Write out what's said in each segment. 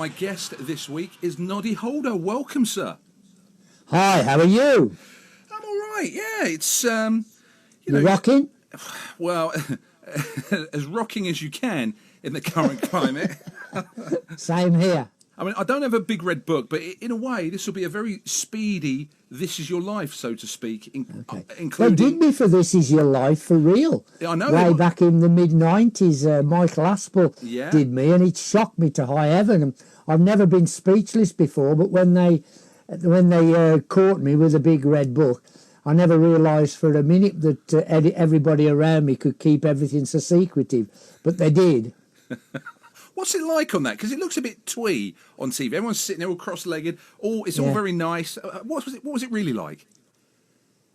My guest this week is Noddy Holder. Welcome, sir. Hi, how are you? I'm all right. Yeah, it's You rocking? Well, as rocking as you can in the current climate. Same here. I mean, I don't have a big red book, but in a way, this will be a very speedy "This Is Your Life," so to speak. Okay. Including... They did me for "This Is Your Life" for real. Yeah, I know. Way back in the mid-90s, Michael Aspel did me, and it shocked me to high heaven. And I've never been speechless before, but when they caught me with a big red book, I never realised for a minute that everybody around me could keep everything so secretive, but they did. What's it like on that? Because it looks a bit twee on TV. Everyone's sitting there all cross-legged. It's all very nice. What was it really like?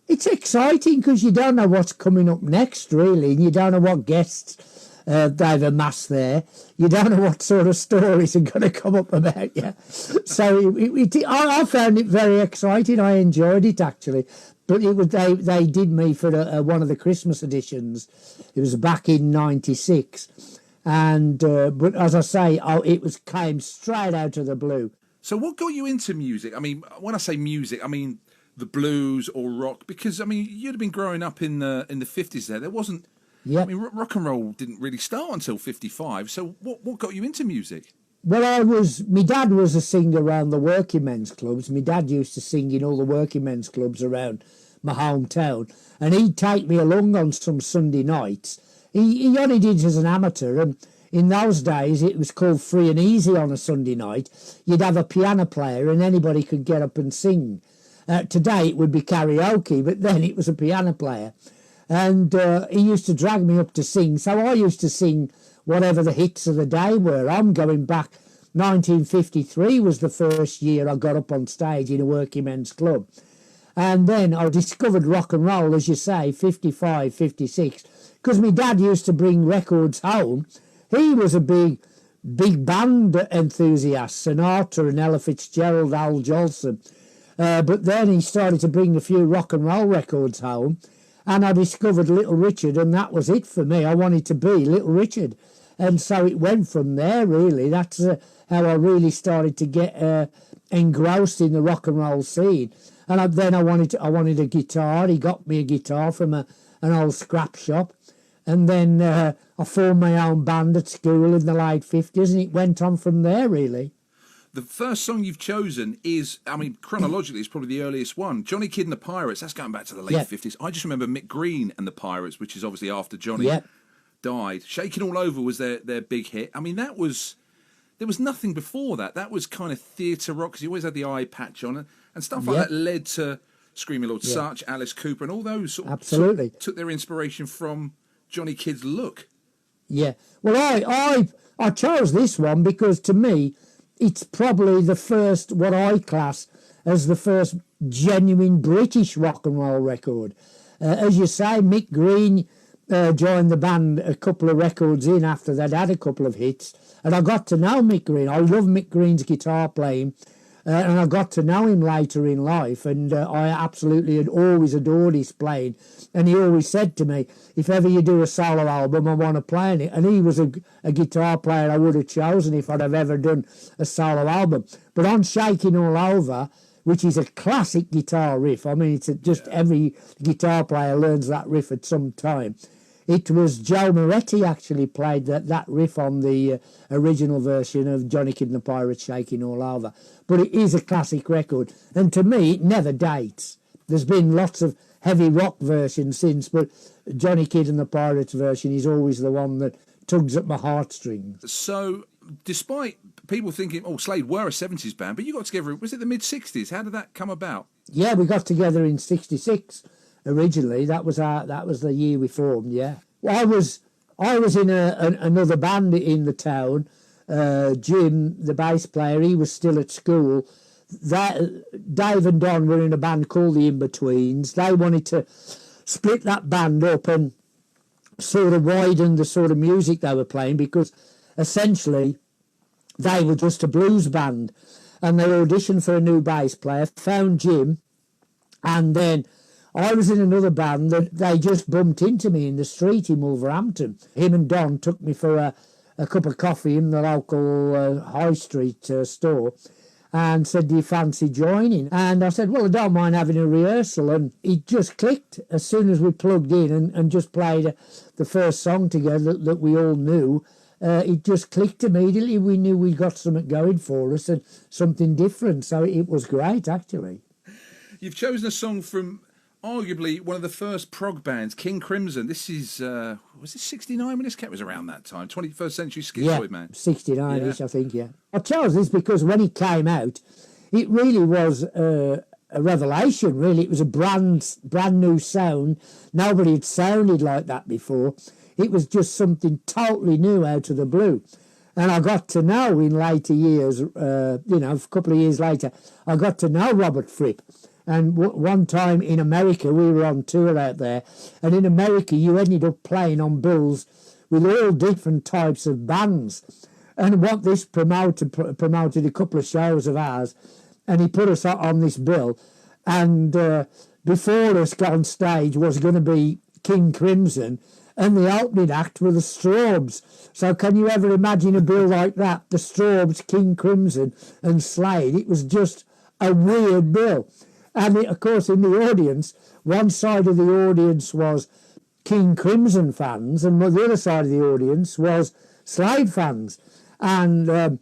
It's exciting because you don't know what's coming up next, really, and you don't know what guests they've amassed there. You don't know what sort of stories are going to come up about you. So I found it very exciting. I enjoyed it, actually. But it was they did me for one of the Christmas editions. It was back in '96. And but as I say, it came straight out of the blue. So what got you into music? I mean, when I say music, I mean the blues or rock, because I mean you'd have been growing up in the 50s. There wasn't. Yeah. I mean, rock and roll didn't really start until 55. So what got you into music? Well, my dad was a singer around the working men's clubs. My dad used to sing in all the working men's clubs around my hometown, and he'd take me along on some Sunday nights. He only did it as an amateur, and in those days it was called free and easy on a Sunday night. You'd have a piano player and anybody could get up and sing. Today it would be karaoke, but then it was a piano player. And he used to drag me up to sing, so I used to sing whatever the hits of the day were. I'm going back, 1953 was the first year I got up on stage in a working men's club. And then I discovered rock and roll, as you say, 55, 56, because my dad used to bring records home. He was a big band enthusiast, Sinatra and Ella Fitzgerald, Al Jolson. But then he started to bring a few rock and roll records home, and I discovered Little Richard, and that was it for me. I wanted to be Little Richard. And so it went from there, really. That's how I really started to get engrossed in the rock and roll scene. And then I wanted a guitar. He got me a guitar from an old scrap shop. And then I formed my own band at school in the late 50s, and it went on from there, really. The first song you've chosen is, I mean, chronologically, it's probably the earliest one. Johnny Kidd and the Pirates, that's going back to the late 50s. I just remember Mick Green and the Pirates, which is obviously after Johnny died. Shaking All Over was their big hit. I mean, there was nothing before that. That was kind of theatre rock, because he always had the eye patch on it. And stuff like that led to Screaming Lord Sutch, Alice Cooper, and all those sort of took their inspiration from Johnny Kidd's look. Yeah. Well, I chose this one because, to me, it's probably the first, what I class as the first genuine British rock and roll record. As you say, Mick Green joined the band a couple of records in after they'd had a couple of hits, and I got to know Mick Green. I love Mick Green's guitar playing, and I got to know him later in life, and I absolutely had always adored his playing. And he always said to me, if ever you do a solo album, I want to play on it. And he was a guitar player I would have chosen if I'd have ever done a solo album. But on Shaking All Over, which is a classic guitar riff, I mean, it's just every guitar player learns that riff at some time. It was Joe Moretti actually played that riff on the original version of Johnny Kidd and the Pirates, Shaking All Over. But it is a classic record. And to me, it never dates. There's been lots of heavy rock versions since, but Johnny Kidd and the Pirates version is always the one that tugs at my heartstrings. So, despite people thinking, Slade were a 70s band, but you got together, was it the mid-60s? How did that come about? Yeah, we got together in 66. Originally, that was the year we formed. Yeah, well, I was in another band in the town. Jim, the bass player, he was still at school. Dave and Don were in a band called the In-Betweens. They wanted to split that band up and sort of widen the sort of music they were playing, because essentially they were just a blues band, and they auditioned for a new bass player, found Jim, and then I was in another band that they just bumped into me in the street in Wolverhampton. Him and Don took me for a cup of coffee in the local high street store, and said, do you fancy joining? And I said, well, I don't mind having a rehearsal. And it just clicked as soon as we plugged in and just played the first song together that we all knew. It just clicked immediately. We knew we got something going for us and something different. So it was great, actually. You've chosen a song from arguably one of the first prog bands, King Crimson. This is, was it 69 when this cat was around that time? 21st century schizoid man. 69-ish, I think, yeah. I chose this because when it came out, it really was a revelation, really. It was a brand new sound. Nobody had sounded like that before. It was just something totally new out of the blue. And I got to know in later years, a couple of years later, I got to know Robert Fripp. And one time in America, we were on tour out there, and in America you ended up playing on bills with all different types of bands. And what this promoted a couple of shows of ours, and he put us on this bill. And before us on stage was going to be King Crimson, and the opening act were the Straubs. So can you ever imagine a bill like that? The Straubs, King Crimson, and Slade. It was just a weird bill. And, of course, in the audience, one side of the audience was King Crimson fans, and the other side of the audience was Slade fans. And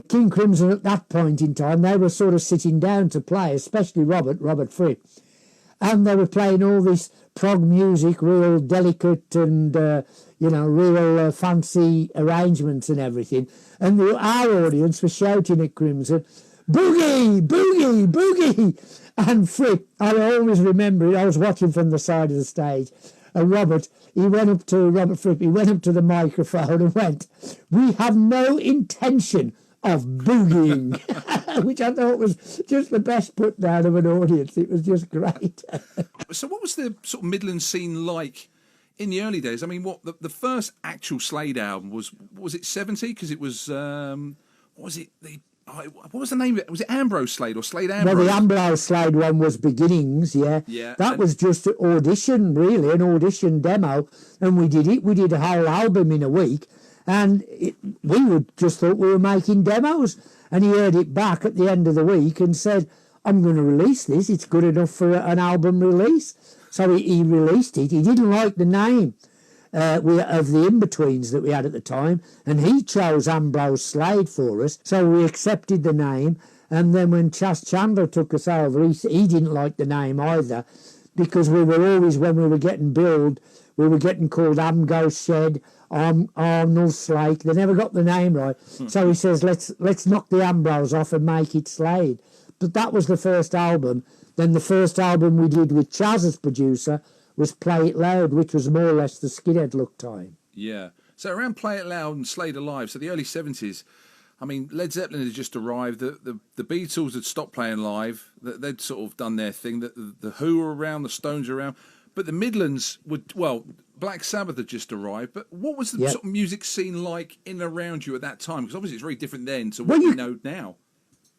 King Crimson, at that point in time, they were sort of sitting down to play, especially Robert Fripp. And they were playing all this prog music, real delicate and, real fancy arrangements and everything. And our audience was shouting at Crimson, boogie, boogie, boogie. And Fripp, I always remember it, I was watching from the side of the stage, and Robert Fripp, he went up to the microphone and went, we have no intention of boogieing, which I thought was just the best put down of an audience. It was just great. So what was the sort of Midland scene like in the early days? I mean, what the first actual Slade album was it 70? Because it was, what was it, what was the name of it? Was it Ambrose Slade or Slade Ambrose? Well, the Ambrose Slade one was Beginnings, yeah. That was just an audition, really, an audition demo. And we did it. We did a whole album in a week. And we would just thought we were making demos. And he heard it back at the end of the week and said, I'm going to release this. It's good enough for an album release. So he released it. He didn't like the name of the in-betweens that we had at the time, and he chose Ambrose Slade for us, so we accepted the name. And then when Chas Chandler took us over, he didn't like the name either, because we were always, when we were getting billed, we were getting called Amgo Shed, Arnold Slate. They never got the name right. So he says, let's knock the Ambrose off and make it Slade. But that was the first album. Then the first album we did with Chas as producer was Play It Loud, which was more or less the Skinhead look time. Yeah. So around Play It Loud and Slade Alive, so the early 70s, I mean, Led Zeppelin had just arrived, the Beatles had stopped playing live, they'd sort of done their thing, the Who were around, the Stones were around, but the Midlands would, well, Black Sabbath had just arrived, but what was the sort of music scene like in and around you at that time? Because obviously it's very different then to what you know now.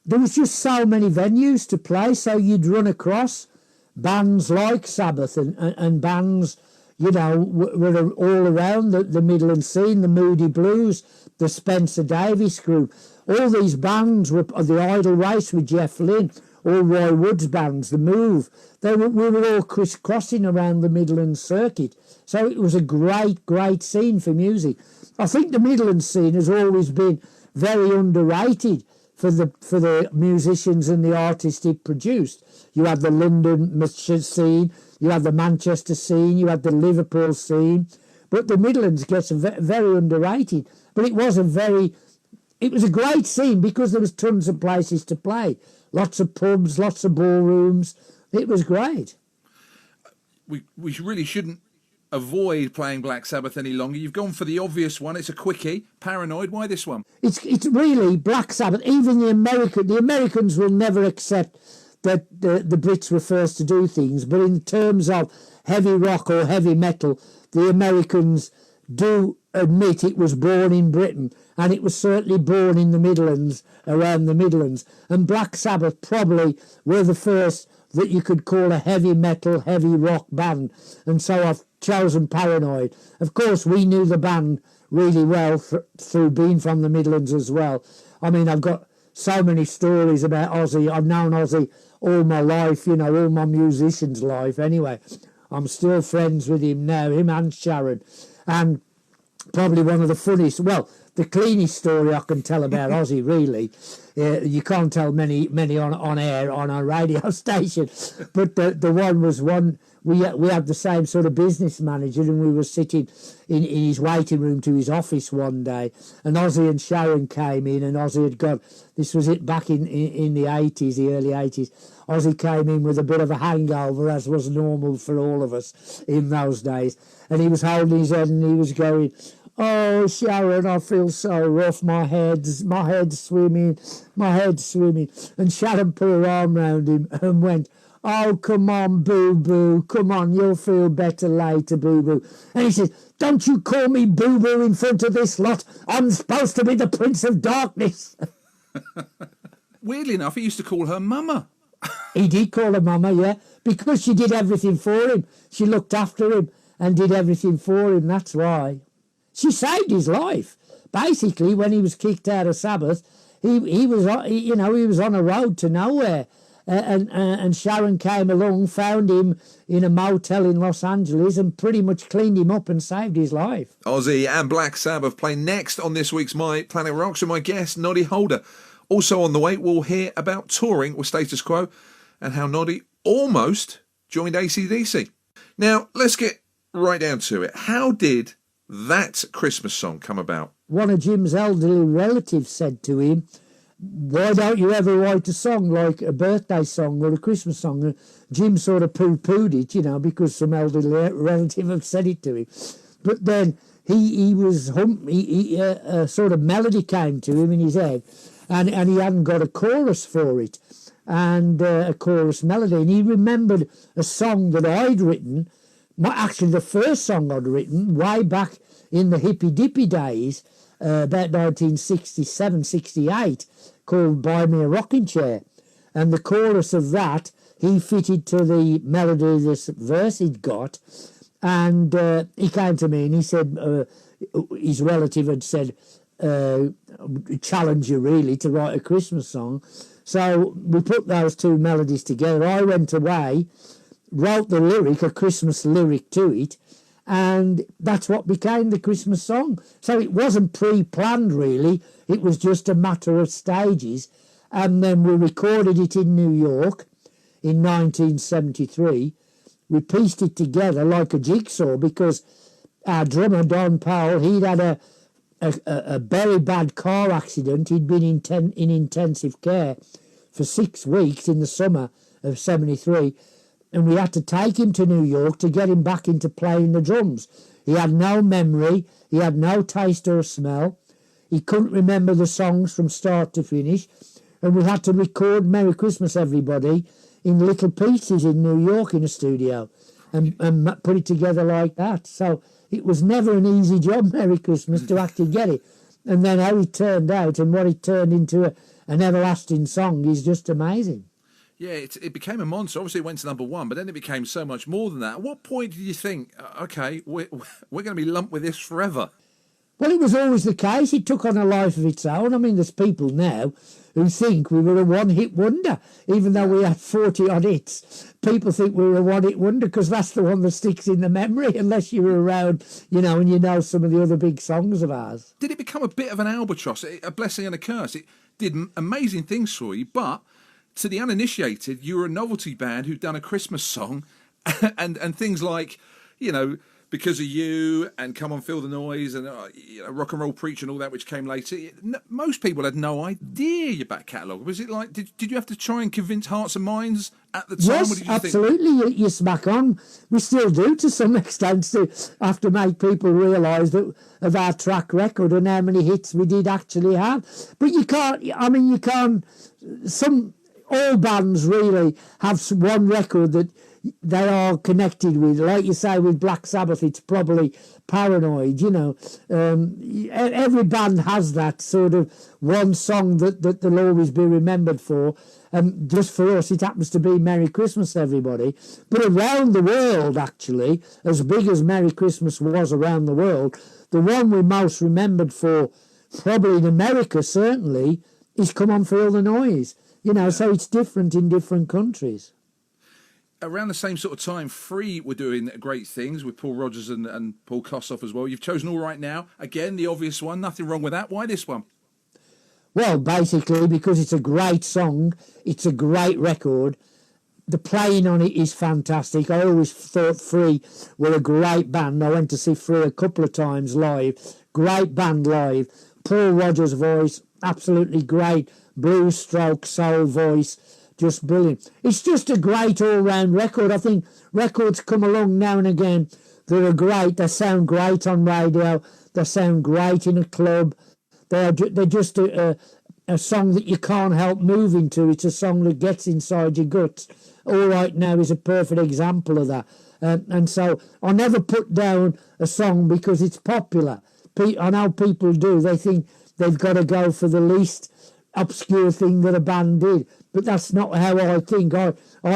There was just so many venues to play, so you'd run across bands like Sabbath and bands, were all around the Midland scene, the Moody Blues, the Spencer Davis group. All these bands were the Idle Race with Jeff Lynne, all Roy Wood's bands, the Move. We were all crisscrossing around the Midland circuit. So it was a great, great scene for music. I think the Midland scene has always been very underrated for the musicians and the artists it produced. You had the London scene, you had the Manchester scene, you had the Liverpool scene, but the Midlands gets very underrated. But it was a great scene because there was tons of places to play, lots of pubs, lots of ballrooms. It was great. We really shouldn't avoid playing Black Sabbath any longer. You've gone for the obvious one. It's a quickie. Paranoid. Why this one? It's really Black Sabbath. Even the Americans will never accept that the Brits were first to do things. But in terms of heavy rock or heavy metal, the Americans do admit it was born in Britain, and it was certainly born in the Midlands, around the Midlands. And Black Sabbath probably were the first that you could call a heavy metal, heavy rock band. And so I've chosen Paranoid. Of course, we knew the band really well through being from the Midlands as well. I mean, I've got so many stories about Ozzy. I've known Ozzy all my life, you know, all my musicians' life. Anyway, I'm still friends with him now, him and Sharon. And probably one of the funniest, well, the cleanest story I can tell about Ozzy, really. You can't tell many on air on a radio station, but the one was one, we had the same sort of business manager, and we were sitting in his waiting room to his office one day, and Ozzy and Sharon came in, and Ozzy had got, this was it back in the 80s, the early 80s, Ozzy came in with a bit of a hangover, as was normal for all of us in those days, and he was holding his head and he was going, "Oh, Sharon, I feel so rough. My head's swimming. And Sharon put her arm round him and went, "Oh, come on, boo-boo. Come on, you'll feel better later, boo-boo." And he said, "Don't you call me boo-boo in front of this lot. I'm supposed to be the Prince of Darkness." Weirdly enough, he used to call her Mama. He did call her Mama, yeah, because she did everything for him. She looked after him and did everything for him, that's why. She saved his life. Basically, when he was kicked out of Sabbath, he was on a road to nowhere, and Sharon came along, found him in a motel in Los Angeles, and pretty much cleaned him up and saved his life. Ozzy and Black Sabbath play next on this week's My Planet Rocks, and my guest Noddy Holder. Also on the way, we'll hear about touring with Status Quo and how Noddy almost joined AC/DC. Now, let's get right down to it. How did that Christmas song come about? One of Jim's elderly relatives said to him, "Why don't you ever write a song like a birthday song or a Christmas song?" And Jim sort of poo-pooed it, you know, because some elderly relative had said it to him. But then a sort of melody came to him in his head, and he hadn't got a chorus for it, and a chorus melody. And he remembered a song that I'd written, actually the first song I'd written way back in the hippy-dippy days, about 1967, 68, called "Buy Me a Rocking Chair." And the chorus of that, he fitted to the melody of this verse he'd got. And he came to me and he said, his relative had said, "Challenge you really to write a Christmas song." So we put those two melodies together. I went away, wrote the lyric, a Christmas lyric to it, and that's what became the Christmas song. So it wasn't pre-planned, really. It was just a matter of stages. And then we recorded it in New York in 1973. We pieced it together like a jigsaw because our drummer, Don Powell, he'd had a very bad car accident. He'd been in intensive care for 6 weeks in the summer of 73. And we had to take him to New York to get him back into playing the drums. He had no memory, he had no taste or smell, he couldn't remember the songs from start to finish, and we had to record "Merry Christmas Everybody" in little pieces in New York in a studio and put it together like that. So it was never an easy job, Merry Christmas, to actually get it. And then how it turned out and what it turned into an everlasting song is just amazing. Yeah, it became a monster. Obviously, it went to number one, but then it became so much more than that. At what point did you think, okay, we're going to be lumped with this forever? Well, it was always the case. It took on a life of its own. I mean, there's people now who think we were a one-hit wonder, even though we had 40-odd hits. People think we were a one-hit wonder because that's the one that sticks in the memory, unless you were around, you know, and you know some of the other big songs of ours. Did it become a bit of an albatross, a blessing and a curse? It did amazing things for you, but to the uninitiated, you were a novelty band who'd done a Christmas song and things like, you know, "Because of You" and "Come On Feel the Noise" and "Rock and Roll Preacher" and all that, which came later. Most people had no idea your back catalogue. Was it like, did you have to try and convince hearts and minds at the time? Yes, what did you absolutely. think? You smack on. We still do to some extent to have to make people realise that of our track record and how many hits we did actually have. But you can't, all bands really have one record that they are connected with. Like you say, with Black Sabbath, it's probably Paranoid, you know. Every band has that sort of one song that they'll always be remembered for. Just for us, it happens to be "Merry Christmas Everybody." But around the world, actually, as big as "Merry Christmas" was around the world, the one we're most remembered for, probably in America certainly, is Come On Feel the Noise. You know, so it's different in different countries. Around the same sort of time, Free were doing great things with Paul Rodgers and Paul Kossoff as well. You've chosen All Right Now. Again, the obvious one. Nothing wrong with that. Why this one? Well, basically because it's a great song. It's a great record. The playing on it is fantastic. I always thought Free were a great band. I went to see Free a couple of times live. Great band live. Paul Rodgers' voice, absolutely great. Blues stroke, soul voice. Just brilliant. It's just a great all-round record. I think records come along now and again that are great. They sound great on radio. They sound great in a club. They're just a song that you can't help moving to. It's a song that gets inside your guts. All Right Now is a perfect example of that. And so I never put down a song because it's popular. I know people do. They think they've got to go for the least obscure thing that a band did. But that's not how I think. I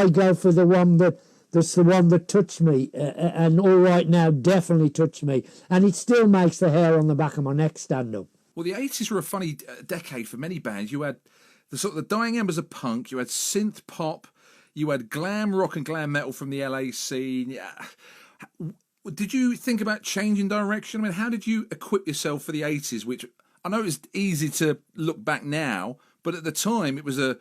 go for the one that's the one that touched me, and All Right Now definitely touched me, and it still makes the hair on the back of my neck stand up. Well, the 80s were a funny decade for many bands. You had the sort of the dying embers of punk, you had synth pop, you had glam rock and glam metal from the LA scene. Yeah. Did you think about changing direction? I mean, how did you equip yourself for the 80s, which I know it's easy to look back now, but at the time it was a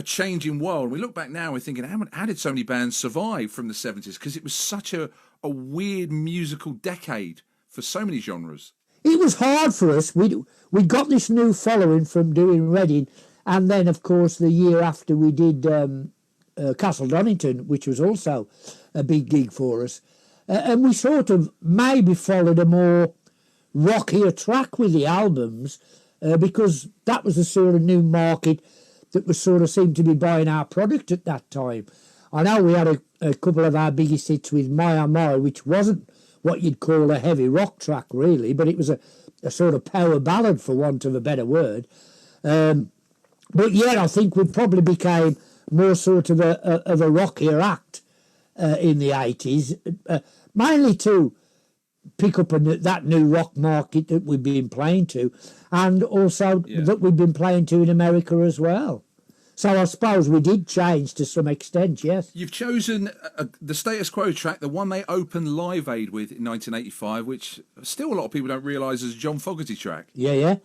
changing world. We look back now, we're thinking, how did so many bands survive from the 70s? Because it was such a weird musical decade for so many genres. It was hard for us. We got this new following from doing Reading, and then, of course, the year after we did Castle Donington, which was also a big gig for us. And we sort of maybe followed a more rockier track with the albums because that was the sort of new market that was sort of seemed to be buying our product at that time. I know we had a couple of our biggest hits with My Oh My, which wasn't what you'd call a heavy rock track really, but it was a sort of power ballad for want of a better word. But yeah, I think we probably became more sort of a rockier act in the 80s, mainly to pick up that new rock market that we've been playing to, and also that we've been playing to in America as well. So I suppose we did change to some extent, yes. You've chosen the Status Quo track, the one they opened Live Aid with in 1985, which still a lot of people don't realise is a John Fogerty track. Yeah.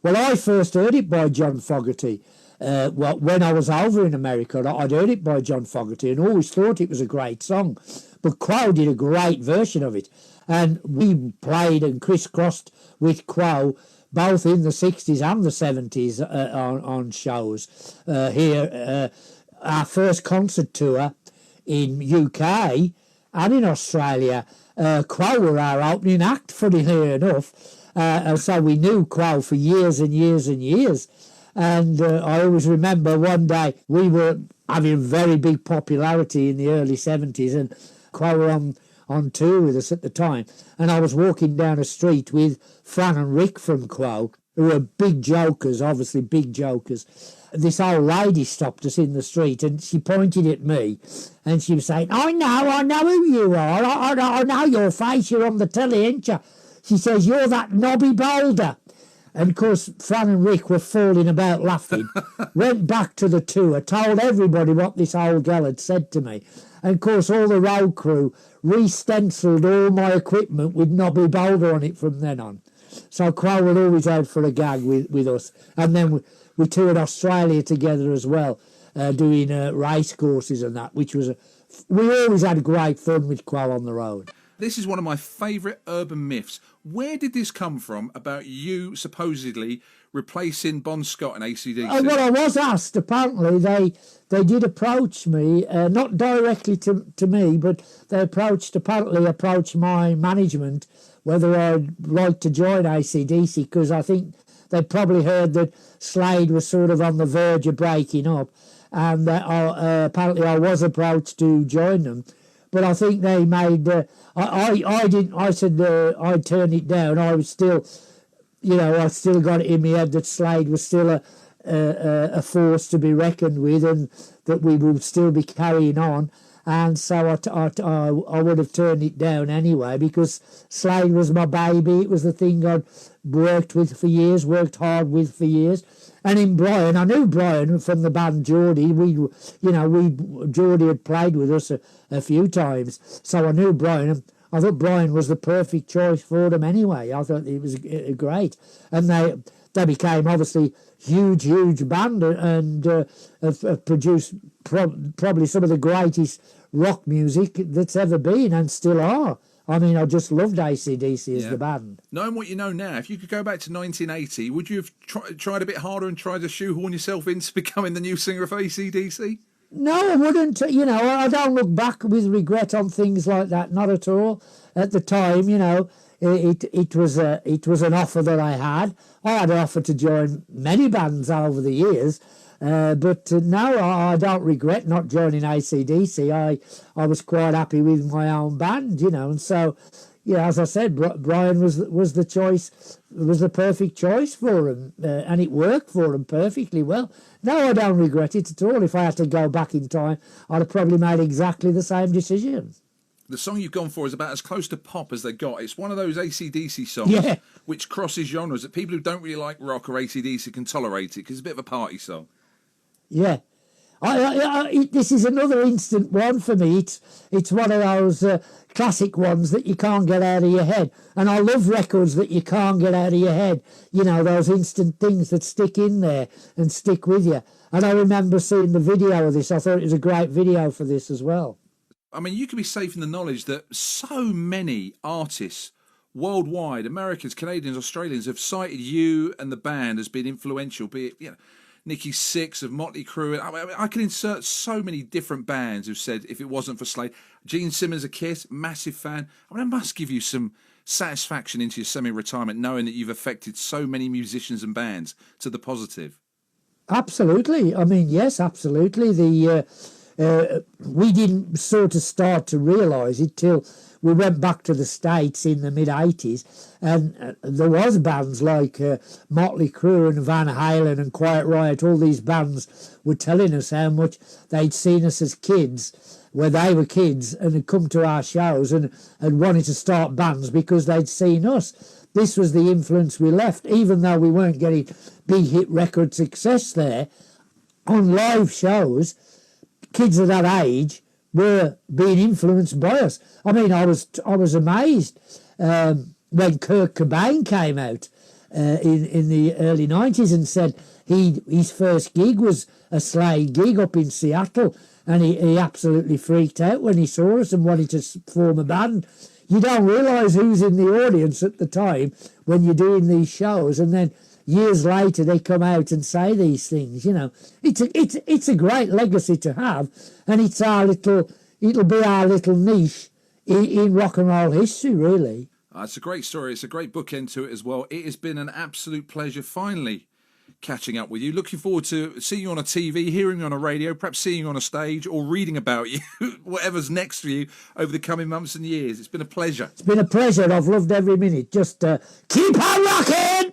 Well, I first heard it by John Fogerty. When I was over in America, I'd heard it by John Fogerty and always thought it was a great song. But Quo did a great version of it. And we played and crisscrossed with Quo both in the 60s and the 70s on shows here. Our first concert tour in UK and in Australia, Quo were our opening act, funnily enough. So we knew Quo for years and years and years. And I always remember one day we were having very big popularity in the early 70s, and Quo were on tour with us at the time. And I was walking down a street with Fran and Rick from Quo, who were big jokers, obviously big jokers. This old lady stopped us in the street and she pointed at me and she was saying, I know who you are. I know your face. You're on the telly, ain't you? She says, you're that Noddy Holder. And, of course, Fran and Rick were falling about laughing, went back to the tour, told everybody what this old girl had said to me. And, of course, all the road crew re-stenciled all my equipment with Noddy Holder on it from then on. So Quo were always out for a gag with us. And then we toured Australia together as well, doing race courses and that, which was we always had great fun with Quo on the road. This is one of my favourite urban myths. Where did this come from about you supposedly replacing Bon Scott in AC/DC? Well, I was asked. Apparently, they did approach me, not directly to me, but they approached my management whether I'd like to join AC/DC, because I think they probably heard that Slade was sort of on the verge of breaking up, and that apparently I was approached to join them. But I think they made. I didn't. I said I'd turn it down. I was still, I still got it in my head that Slade was still a force to be reckoned with, and that we would still be carrying on. And so I would have turned it down anyway, because Slade was my baby. It was the thing I'd worked with for years, worked hard with for years. And in Brian, I knew Brian from the band Geordie. Geordie had played with us a few times, so I knew Brian. I thought Brian was the perfect choice for them anyway. I thought it was great. And they became obviously huge band, and have produced probably some of the greatest rock music that's ever been, and still are. I mean, I just loved AC/DC as the band. Knowing what you know now, if you could go back to 1980, would you have tried a bit harder and tried to shoehorn yourself into becoming the new singer of AC/DC? No, I wouldn't. I don't look back with regret on things like that. Not at all. At the time, it was an offer that I had. I had an offer to join many bands over the years, but no, I don't regret not joining AC/DC. I was quite happy with my own band, and so. Yeah, as I said, Brian was the choice, was the perfect choice for him, and it worked for him perfectly well. No, I don't regret it at all. If I had to go back in time, I'd have probably made exactly the same decision. The song you've gone for is about as close to pop as they got. It's one of those AC/DC songs which crosses genres that people who don't really like rock or AC/DC can tolerate it, because it's a bit of a party song. Yeah. This is another instant one for me. It's one of those classic ones that you can't get out of your head. And I love records that you can't get out of your head. Those instant things that stick in there and stick with you. And I remember seeing the video of this. I thought it was a great video for this as well. I mean, you can be safe in the knowledge that so many artists worldwide, Americans, Canadians, Australians, have cited you and the band as being influential, be it, Nikki Sixx of Motley Crue. I can insert so many different bands who've said if it wasn't for Slade. Gene Simmons of Kiss, massive fan. I mean, it must give you some satisfaction into your semi-retirement knowing that you've affected so many musicians and bands to the positive. Absolutely. I mean, yes, absolutely. We didn't sort of start to realise it till we went back to the States in the mid-80s, and there was bands like Motley Crue and Van Halen and Quiet Riot. All these bands were telling us how much they'd seen us as kids, where they were kids, and had come to our shows and had wanted to start bands because they'd seen us. This was the influence we left, even though we weren't getting big hit record success there. On live shows, kids of that age were being influenced by us. I mean, I was amazed when Kurt Cobain came out in the early 90s and said his first gig was a Slade gig up in Seattle, and he absolutely freaked out when he saw us and wanted to form a band. You don't realise who's in the audience at the time when you're doing these shows, and then years later they come out and say these things. It's a great legacy to have, and it'll be our little niche in rock and roll history, really. It's a great story. It's a great bookend to it as well. It has been an absolute pleasure finally catching up with you. Looking forward to seeing you on a TV, hearing you on a radio, perhaps seeing you on a stage, or reading about you, whatever's next for you over the coming months and years. It's been a pleasure. It's been a pleasure. I've loved every minute. Just keep on rocking!